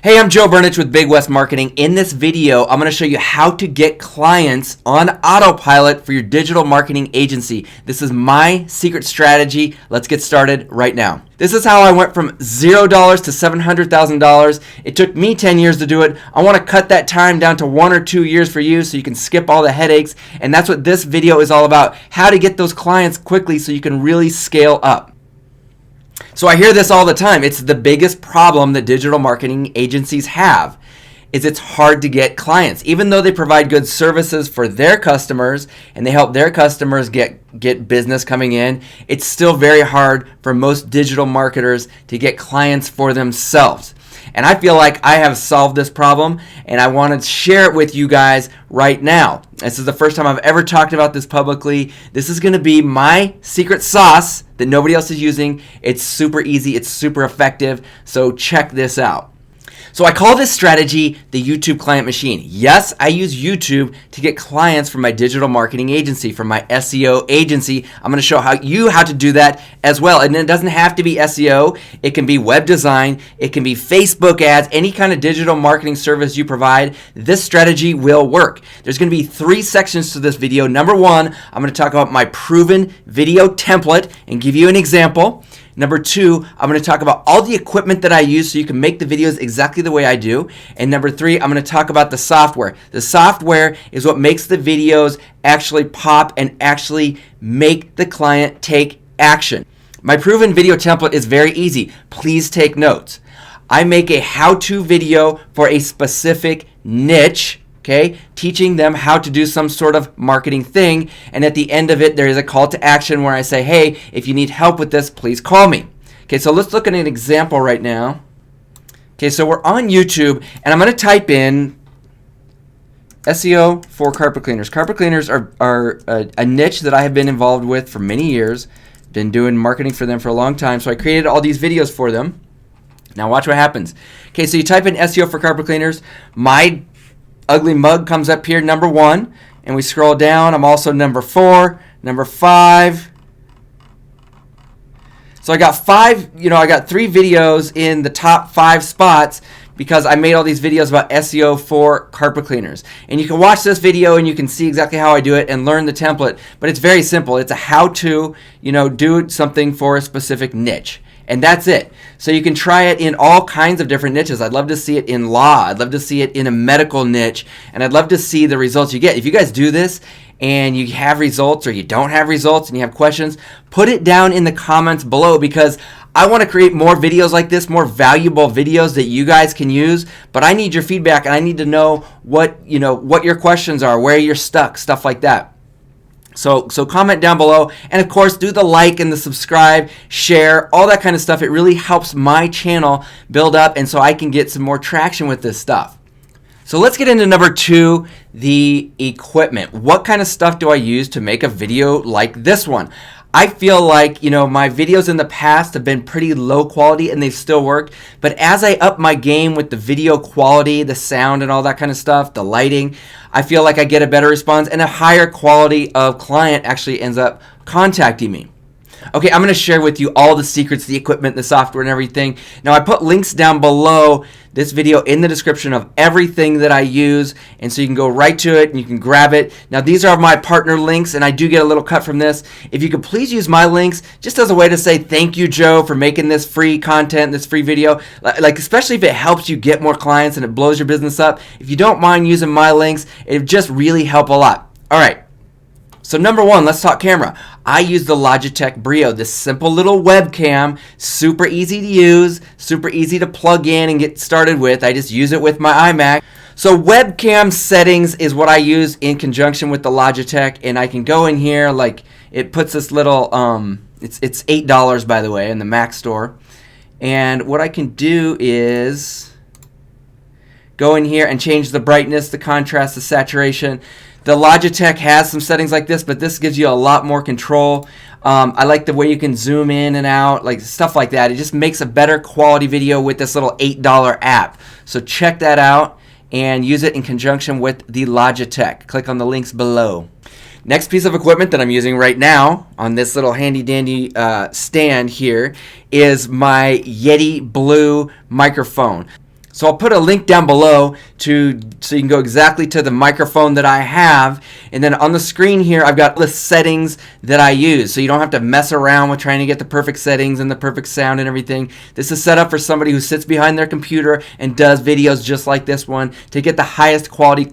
Hey, I'm Joe Burnich with Big West Marketing. In this video, I'm going to show you how to get clients on autopilot for your digital marketing agency. This is my secret strategy. Let's get started right now. This is how I went from $0 to $700,000. It took me 10 years to do it. I want to cut that time down to 1 or 2 years for you so you can skip all the headaches. And that's what this video is all about, how to get those clients quickly so you can really scale up. So I hear this all the time. It's the biggest problem that digital marketing agencies have, is it's hard to get clients. Even though they provide good services for their customers and they help their customers get business coming in, it's still very hard for most digital marketers to get clients for themselves. And I feel like I have solved this problem, and I want to share it with you guys right now. This is the first time I've ever talked about this publicly. This is going to be my secret sauce that nobody else is using. It's super easy. It's super effective. So check this out. So I call this strategy the YouTube client machine. Yes, I use YouTube to get clients from my digital marketing agency, from my SEO agency. I'm going to show you how to do that as well. And it doesn't have to be SEO. It can be web design. It can be Facebook ads, any kind of digital marketing service you provide. This strategy will work. There's going to be 3 sections to this video. Number 1, I'm going to talk about my proven video template and give you an example. Number 2, I'm going to talk about all the equipment that I use so you can make the videos exactly the way I do. And number 3, I'm going to talk about the software. The software is what makes the videos actually pop and actually make the client take action. My proven video template is very easy. Please take notes. I make a how-to video for a specific niche, okay, teaching them how to do some sort of marketing thing, and at the end of it there is a call to action where I say, hey, if you need help with this, please call me. Okay, so let's look at an example right now. Okay, so we're on YouTube, and I'm going to type in SEO for carpet cleaners. Carpet cleaners are a niche that I have been involved with for many years. Been doing marketing for them for a long time, so I created all these videos for them. Now watch what happens. Okay, so you type in SEO for carpet cleaners. My ugly mug comes up here, number 1, and we scroll down. I'm also number 4, number 5. So I got 3 videos in the top 5 spots because I made all these videos about SEO for carpet cleaners. And you can watch this video and you can see exactly how I do it and learn the template, but it's very simple. It's a how to, do something for a specific niche. And that's it. So you can try it in all kinds of different niches. I'd love to see it in law. I'd love to see it in a medical niche. And I'd love to see the results you get. If you guys do this and you have results or you don't have results and you have questions, put it down in the comments below, because I want to create more videos like this, more valuable videos that you guys can use. But I need your feedback, and I need to know what your questions are, where you're stuck, stuff like that. So comment down below, and of course do the like and the subscribe, share, all that kind of stuff. It really helps my channel build up, and so I can get some more traction with this stuff. So let's get into number 2, the equipment. What kind of stuff do I use to make a video like this one? I feel like, my videos in the past have been pretty low quality and they've still worked. But as I up my game with the video quality, the sound and all that kind of stuff, the lighting, I feel like I get a better response and a higher quality of client actually ends up contacting me. Okay, I'm going to share with you all the secrets, the equipment, the software, and everything. Now, I put links down below this video in the description of everything that I use, and so you can go right to it and you can grab it. Now, these are my partner links, and I do get a little cut from this. If you could please use my links just as a way to say thank you, Joe, for making this free content, this free video, like especially if it helps you get more clients and it blows your business up. If you don't mind using my links, it would just really help a lot. All right. So number 1, let's talk camera. I use the Logitech Brio, this simple little webcam, super easy to use, super easy to plug in and get started with. I just use it with my iMac. So Webcam Settings is what I use in conjunction with the Logitech, and I can go in here, like it puts this little, it's $8 by the way in the Mac store. And what I can do is go in here and change the brightness, the contrast, the saturation. The Logitech has some settings like this, but this gives you a lot more control. I like the way you can zoom in and out, like stuff like that. It just makes a better quality video with this little $8 app. So check that out and use it in conjunction with the Logitech. Click on the links below. Next piece of equipment that I'm using right now on this little handy dandy stand here is my Yeti Blue microphone. So I'll put a link down below so you can go exactly to the microphone that I have. And then on the screen here, I've got the settings that I use. So you don't have to mess around with trying to get the perfect settings and the perfect sound and everything. This is set up for somebody who sits behind their computer and does videos just like this one to get the highest quality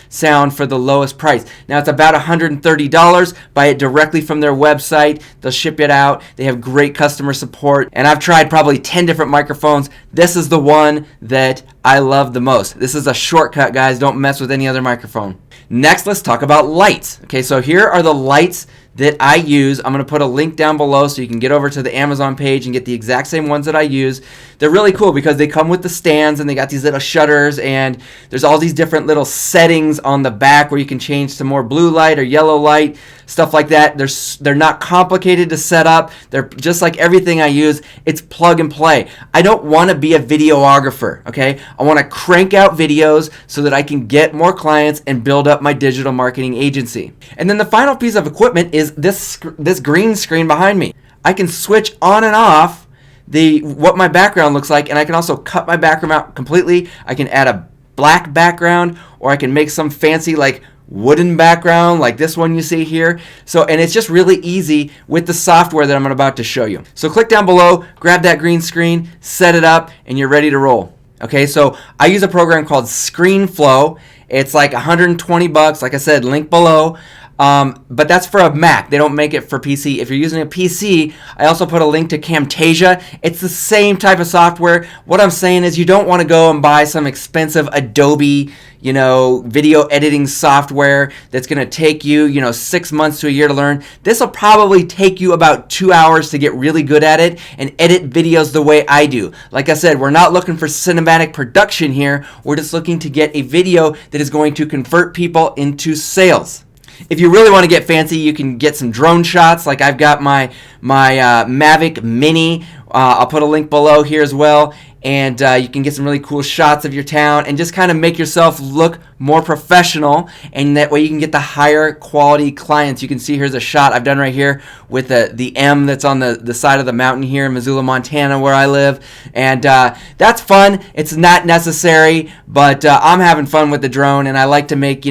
sound for the lowest price. Now it's about $130. Buy it directly from their website. They'll ship it out. They have great customer support. And I've tried probably 10 different microphones. This is the one that I love the most. This is a shortcut, guys. Don't mess with any other microphone. Next, let's talk about lights. Okay, so here are the lights that I use. I'm going to put a link down below so you can get over to the Amazon page and get the exact same ones that I use. They're really cool because they come with the stands and they got these little shutters, and there's all these different little settings on the back where you can change to more blue light or yellow light, stuff like that. They're not complicated to set up. They're just like everything I use. It's plug and play. I don't want to be a videographer, okay? I want to crank out videos so that I can get more clients and build up my digital marketing agency. And then the final piece of equipment is this green screen behind me. I can switch on and off what my background looks like, and I can also cut my background out completely. I can add a black background, or I can make some fancy like wooden background like this one you see here. And it's just really easy with the software that I'm about to show you. So click down below, grab that green screen, set it up, and you're ready to roll. Okay, so I use a program called Screenflow. It's like $120. Like I said, link below. But that's for a Mac. They don't make it for PC. If you're using a PC, I also put a link to Camtasia. It's the same type of software. What I'm saying is you don't want to go and buy some expensive Adobe, video editing software that's going to take you, 6 months to a year to learn. This will probably take you about 2 hours to get really good at it and edit videos the way I do. Like I said, we're not looking for cinematic production here. We're just looking to get a video that is going to convert people into sales. If you really want to get fancy, you can get some drone shots. Like I've got my Mavic Mini. I'll put a link below here as well. And you can get some really cool shots of your town and just kind of make yourself look more professional. And that way you can get the higher quality clients. You can see here's a shot I've done right here with the M that's on the side of the mountain here in Missoula, Montana, where I live. And that's fun. It's not necessary, but I'm having fun with the drone. And I like to make,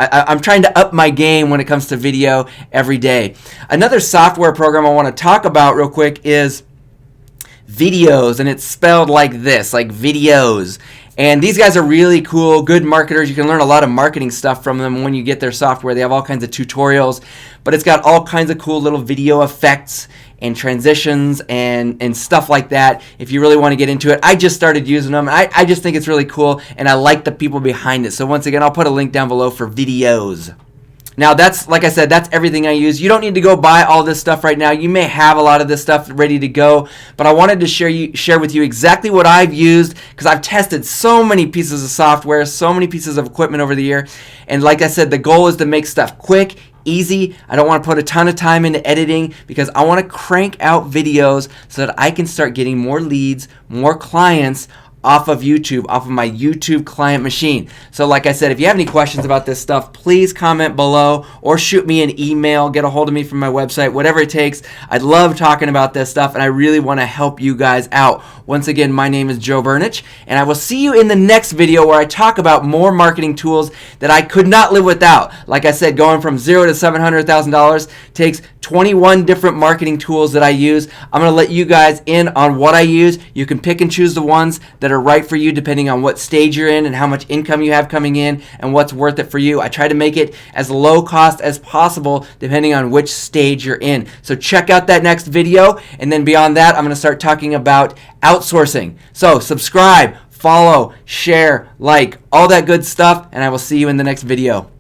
I'm trying to up my game when it comes to video every day. Another software program I want to talk about real quick is Viddyoze, and it's spelled like this, like Viddyoze. And these guys are really cool, good marketers. You can learn a lot of marketing stuff from them when you get their software. They have all kinds of tutorials, but it's got all kinds of cool little video effects and transitions and stuff like that. If you really want to get into it, I just started using them. I just think it's really cool, and I like the people behind it. So once again, I'll put a link down below for Viddyoze. Now that's, like I said, that's everything I use. You don't need to go buy all this stuff right now. You may have a lot of this stuff ready to go, but I wanted to share with you exactly what I've used, because I've tested so many pieces of software, so many pieces of equipment over the year. And like I said, the goal is to make stuff quick, easy. I don't want to put a ton of time into editing because I want to crank out videos so that I can start getting more leads, more clients off of YouTube, off of my YouTube client machine. So like I said, if you have any questions about this stuff, please comment below or shoot me an email, get a hold of me from my website, whatever it takes. I love talking about this stuff, and I really want to help you guys out. Once again, my name is Joe Burnich, and I will see you in the next video where I talk about more marketing tools that I could not live without. Like I said, going from $0 to $700,000 takes 21 different marketing tools that I use. I'm going to let you guys in on what I use. You can pick and choose the ones that are right for you depending on what stage you're in and how much income you have coming in and what's worth it for you. I try to make it as low cost as possible depending on which stage you're in. So check out that next video, and then beyond that, I'm going to start talking about outsourcing. So subscribe, follow, share, like, all that good stuff, and I will see you in the next video.